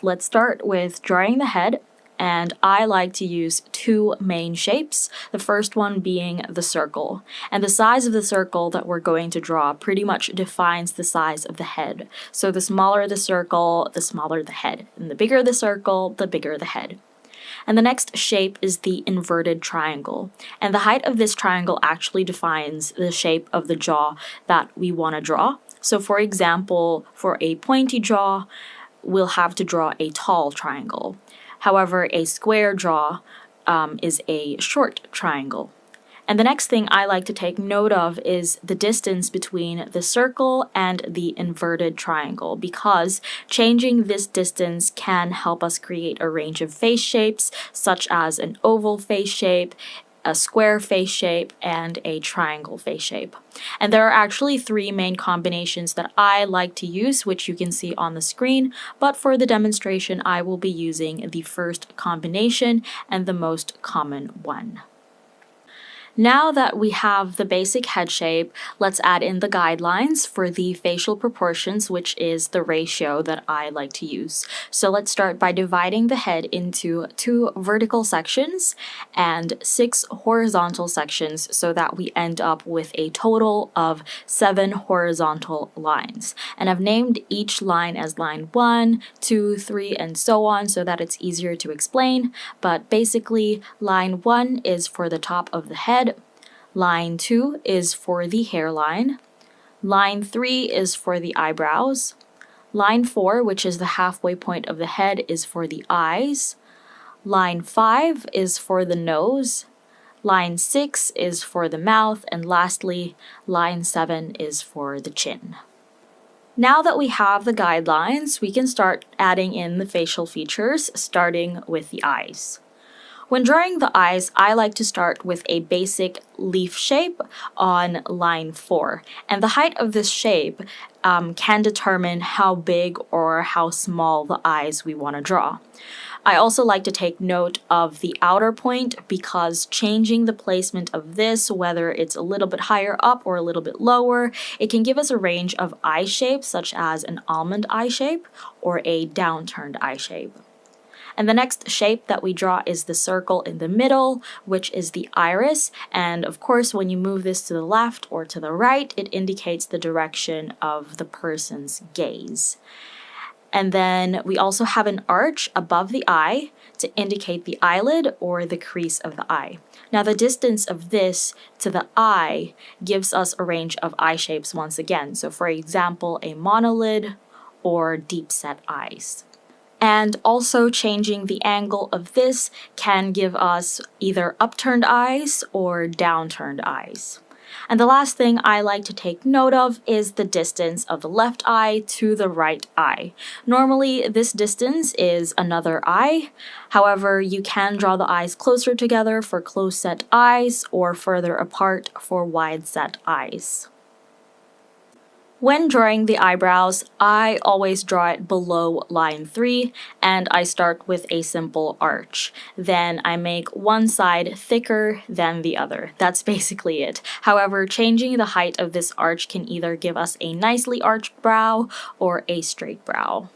let's start with drawing the head. And I like to use two main shapes, the first one being the circle. And the size of the circle that we're going to draw pretty much defines the size of the head. So the smaller the circle, the smaller the head. And the bigger the circle, the bigger the head. And the next shape is the inverted triangle. And the height of this triangle actually defines the shape of the jaw that we want to draw. So for example, for a pointy jaw, we'll have to draw a tall triangle. However, a square jaw is a short triangle. And the next thing I like to take note of is the distance between the circle and the inverted triangle, because changing this distance can help us create a range of face shapes, such as an oval face shape, a square face shape, and a triangle face shape. And there are actually three main combinations that I like to use, which you can see on the screen, but for the demonstration I will be using the first combination and the most common one. Now that we have the basic head shape, let's add in the guidelines for the facial proportions, which is the ratio that I like to use. So let's start by dividing the head into 2 vertical sections and 6 horizontal sections so that we end up with a total of 7 horizontal lines. And I've named each line as line 1, 2, 3, and so on so that it's easier to explain. But basically, line 1 is for the top of the head. Line 2 is for the hairline. Line 3 is for the eyebrows. Line 4, which is the halfway point of the head, is for the eyes. Line 5 is for the nose. Line 6 is for the mouth. And lastly, line 7 is for the chin. Now that we have the guidelines, we can start adding in the facial features, starting with the eyes. When drawing the eyes, I like to start with a basic leaf shape on line 4. And the height of this shape can determine how big or how small the eyes we want to draw. I also like to take note of the outer point because changing the placement of this, whether it's a little bit higher up or a little bit lower, it can give us a range of eye shapes such as an almond eye shape or a downturned eye shape. And the next shape that we draw is the circle in the middle, which is the iris. And of course, when you move this to the left or to the right, it indicates the direction of the person's gaze. And then we also have an arch above the eye to indicate the eyelid or the crease of the eye. Now the distance of this to the eye gives us a range of eye shapes once again. So for example, a monolid or deep set eyes. And also changing the angle of this can give us either upturned eyes or downturned eyes. And the last thing I like to take note of is the distance of the left eye to the right eye. Normally, this distance is another eye. However, you can draw the eyes closer together for close-set eyes or further apart for wide-set eyes. When drawing the eyebrows, I always draw it below line 3 and I start with a simple arch. Then I make one side thicker than the other. That's basically it. However, changing the height of this arch can either give us a nicely arched brow or a straight brow.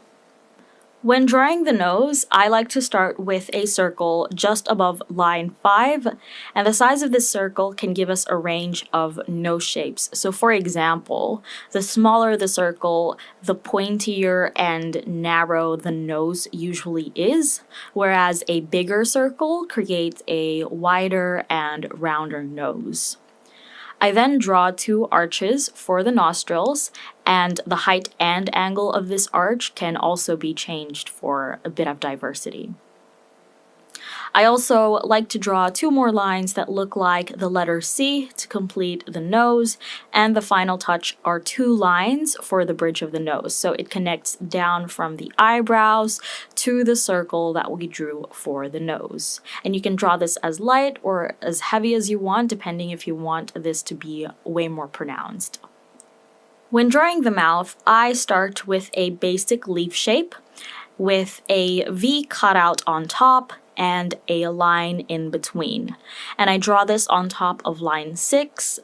When drawing the nose, I like to start with a circle just above line 5, and the size of this circle can give us a range of nose shapes. So for example, the smaller the circle, the pointier and narrow the nose usually is, whereas a bigger circle creates a wider and rounder nose. I then draw 2 arches for the nostrils, and the height and angle of this arch can also be changed for a bit of diversity. I also like to draw 2 more lines that look like the letter C to complete the nose, and the final touch are 2 lines for the bridge of the nose, so it connects down from the eyebrows to the circle that we drew for the nose. And you can draw this as light or as heavy as you want, depending if you want this to be way more pronounced. When drawing the mouth, I start with a basic leaf shape with a V cutout on top and a line in between. And I draw this on top of line 6,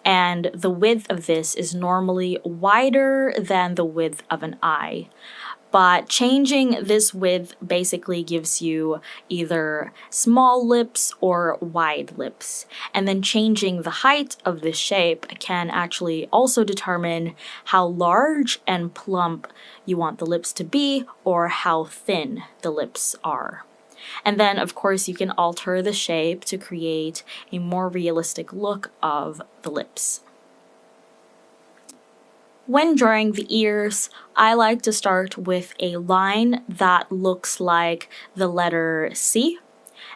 and the width of this is normally wider than the width of an eye. but changing this width basically gives you either small lips or wide lips. And then changing the height of this shape can actually also determine how large and plump you want the lips to be or how thin the lips are. And then, of course, you can alter the shape to create a more realistic look of the lips. When drawing the ears, I like to start with a line that looks like the letter C.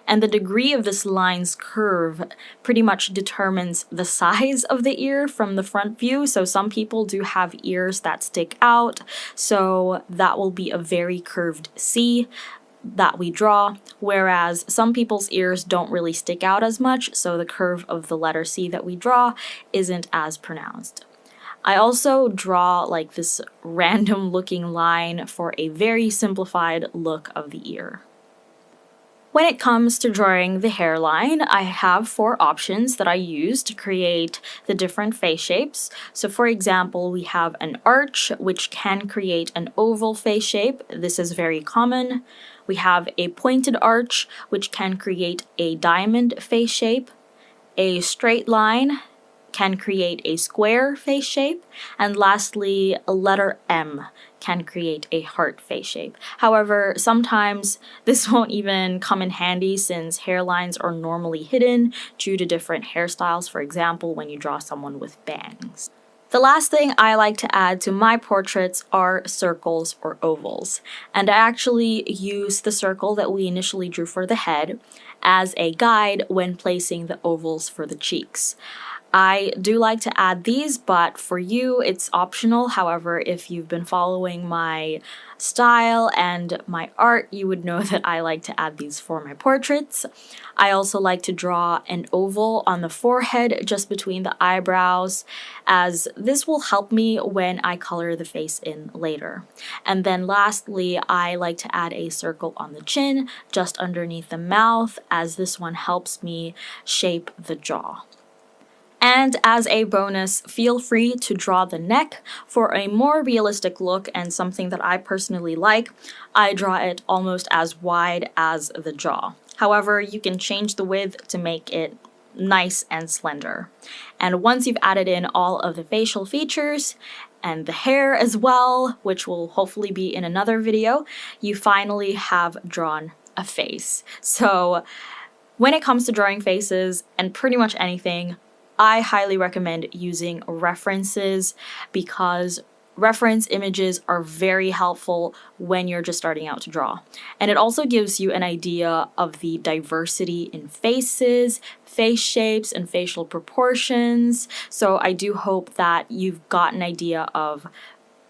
And the degree of this line's curve pretty much determines the size of the ear from the front view. So some people do have ears that stick out, so that will be a very curved C that we draw, whereas some people's ears don't really stick out as much, so the curve of the letter C that we draw isn't as pronounced. I also draw like this random looking line for a very simplified look of the ear. When it comes to drawing the hairline, I have 4 options that I use to create the different face shapes. So for example, we have an arch, which can create an oval face shape. This is very common. We have a pointed arch, which can create a diamond face shape. A straight line can create a square face shape, and lastly, a letter M can create a heart face shape. However, sometimes this won't even come in handy since hairlines are normally hidden due to different hairstyles, for example, when you draw someone with bangs. The last thing I like to add to my portraits are circles or ovals, and I actually use the circle that we initially drew for the head as a guide when placing the ovals for the cheeks. I do like to add these, but for you, it's optional. However, if you've been following my style and my art, you would know that I like to add these for my portraits. I also like to draw an oval on the forehead just between the eyebrows, as this will help me when I color the face in later. And then lastly, I like to add a circle on the chin just underneath the mouth, as this one helps me shape the jaw. And as a bonus, feel free to draw the neck for a more realistic look and something that I personally like. I draw it almost as wide as the jaw. However, you can change the width to make it nice and slender. And once you've added in all of the facial features and the hair as well, which will hopefully be in another video, you finally have drawn a face. So when it comes to drawing faces and pretty much anything, I highly recommend using references because reference images are very helpful when you're just starting out to draw. And it also gives you an idea of the diversity in faces, face shapes, and facial proportions. So I do hope that you've got an idea of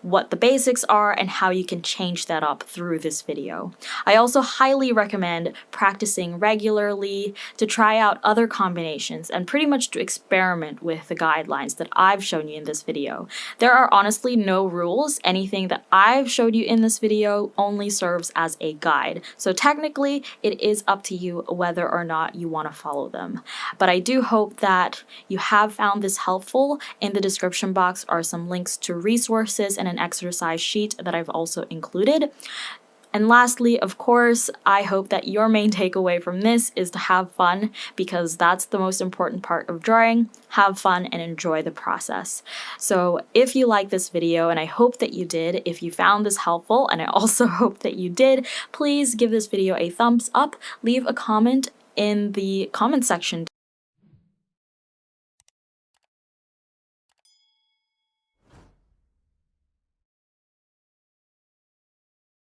what the basics are and how you can change that up through this video. I also highly recommend practicing regularly to try out other combinations and pretty much to experiment with the guidelines that I've shown you in this video. There are honestly no rules. Anything that I've showed you in this video only serves as a guide. So technically, it is up to you whether or not you want to follow them. But I do hope that you have found this helpful. In the description box are some links to resources and an exercise sheet that I've also included. And lastly, of course, I hope that your main takeaway from this is to have fun, because that's the most important part of drawing. Have fun and enjoy the process. So if you like this video, and I hope that you did, if you found this helpful, and I also hope that you did, please give this video a thumbs up, leave a comment in the comment section